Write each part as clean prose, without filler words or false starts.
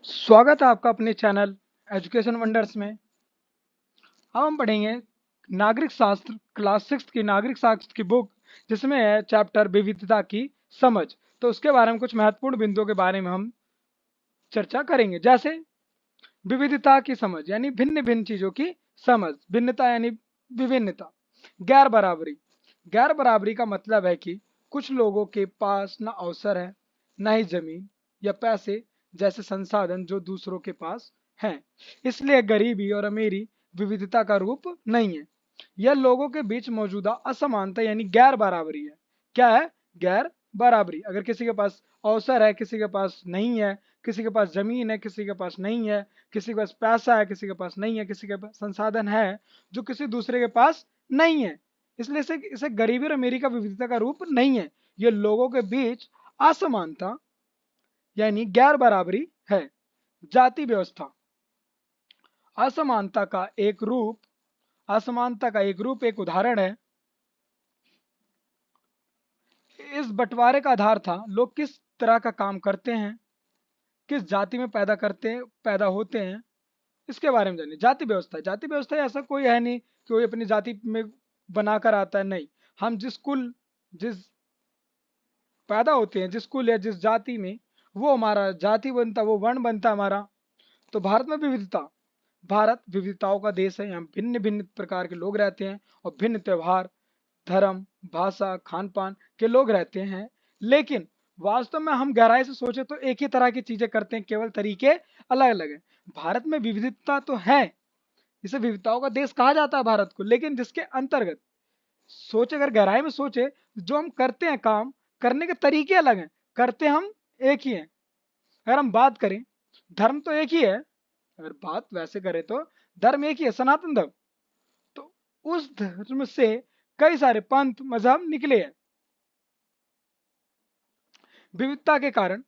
स्वागत है आपका अपने चैनल एजुकेशन वंडर्स में। अब हम पढ़ेंगे नागरिक शास्त्र क्लास 6 की नागरिक शास्त्र की बुक, जिसमें है चैप्टर विविधता की समझ। तो उसके बारे में कुछ महत्वपूर्ण बिंदुओं के बारे में हम चर्चा करेंगे। जैसे विविधता की समझ यानी भिन्न भिन्न चीजों की समझ, भिन्नता यानी विभिन्नता। गैर बराबरी, गैर बराबरी का मतलब है कि कुछ लोगों के पास ना अवसर है, ना ही जमीन या पैसे जैसे संसाधन जो दूसरों के पास हैं। इसलिए गरीबी और अमीरी विविधता का रूप नहीं है। यह लोगों के बीच मौजूदा असमानता यानी गैर बराबरी है। क्या है? गैर बराबरी। अगर किसी के पास अवसर है, किसी के पास नहीं है, किसी के पास जमीन है, किसी के पास नहीं है, किसी के पास पैसा है, किसी के पास नहीं है, किसी के पास संसाधन है जो किसी दूसरे के पास नहीं है, इसलिए इसे गरीबी और अमीरी का विविधता का रूप नहीं है। यह लोगों के बीच असमानता यानी गैर बराबरी है। जाति व्यवस्था, असमानता का एक रूप, असमानता का एक रूप, एक उदाहरण है। इस बंटवारे का आधार था लोग किस तरह का काम करते हैं, किस जाति में पैदा होते हैं, इसके बारे में जानिए। जाति व्यवस्था, जाति व्यवस्था ऐसा कोई है नहीं कि कोई अपनी जाति में बनाकर आता है, नहीं। हम जिस पैदा होते हैं, जिस कुल या जिस जाति में, वो हमारा जाति बनता, वो वर्ण बनता हमारा। तो भारत में विविधता, भारत विविधताओं का देश है। यहाँ भिन्न भिन्न प्रकार के लोग रहते हैं और भिन्न त्योहार, धर्म, भाषा, खान पान के लोग रहते हैं। लेकिन वास्तव में हम गहराई से सोचे तो एक ही तरह की चीजें करते हैं, केवल तरीके अलग अलग हैं। भारत में विविधता तो है, इसे विविधताओं का देश कहा जाता है भारत को, लेकिन जिसके अंतर्गत सोचे, अगर गहराई में सोचे, जो हम करते हैं काम करने के तरीके अलग हैं, करते हम एक ही हैं। अगर हम बात करें, धर्म तो एक ही है, अगर बात वैसे करें तो धर्म एक ही है, सनातन धर्म। तो उस धर्म से कई सारे पंथ मजहब निकले हैं। विविधता के कारण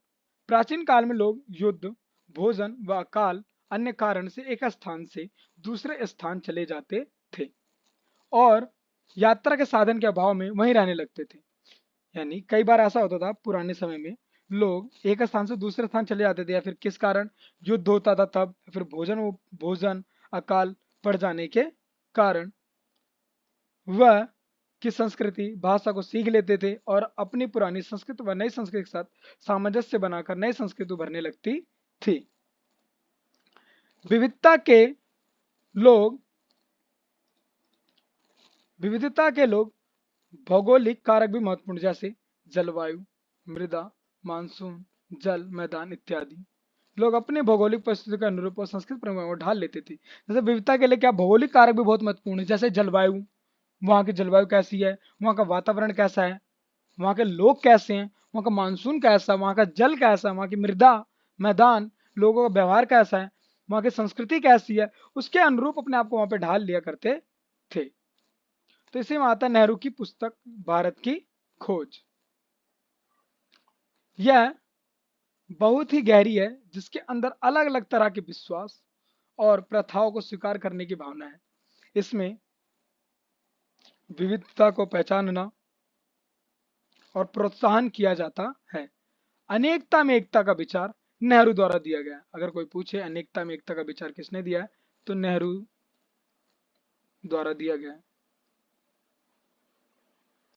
प्राचीन काल में लोग युद्ध, भोजन व अकाल अन्य कारण से एक स्थान से दूसरे स्थान चले जाते थे और यात्रा के साधन के अभाव में वहीं रहने लगते थे। यानी कई बार ऐसा होता था पुराने समय में, लोग एक स्थान से दूसरे स्थान चले जाते थे, या फिर किस कारण युद्ध होता था तब, फिर भोजन अकाल पड़ जाने के कारण वह की संस्कृति भाषा को सीख लेते थे और अपनी पुरानी संस्कृति व नई संस्कृति के साथ सामंजस्य बनाकर नई संस्कृति उभरने लगती थी। विविधता के लोग विविधता के लोग भौगोलिक कारक भी महत्वपूर्ण, जैसे जलवायु, मृदा, मानसून, जल, मैदान इत्यादि। लोग अपने भौगोलिक परिस्थितियों के अनुरूप और संस्कृत परंपराओं को ढाल लेते थे। जैसे विविधता के लिए क्या भौगोलिक कारक भी बहुत महत्वपूर्ण है, जैसे जलवायु, वहाँ की जलवायु कैसी है, वहाँ का वातावरण कैसा है, वहाँ के लोग कैसे हैं, वहाँ का मानसून कैसा है, वहाँ का जल कैसा है, वहाँ की मृदा, मैदान, लोगों का व्यवहार कैसा है, वहाँ की संस्कृति कैसी है, उसके अनुरूप अपने आप को वहाँ पे ढाल लिया करते थे। तो इसी में आता है नेहरू की पुस्तक भारत की खोज। यह बहुत ही गहरी है, जिसके अंदर अलग अलग तरह के विश्वास और प्रथाओं को स्वीकार करने की भावना है। इसमें विविधता को पहचानना और प्रोत्साहन किया जाता है। अनेकता में एकता का विचार नेहरू द्वारा दिया गया। अगर कोई पूछे अनेकता में एकता का विचार किसने दिया है, तो नेहरू द्वारा दिया गया है।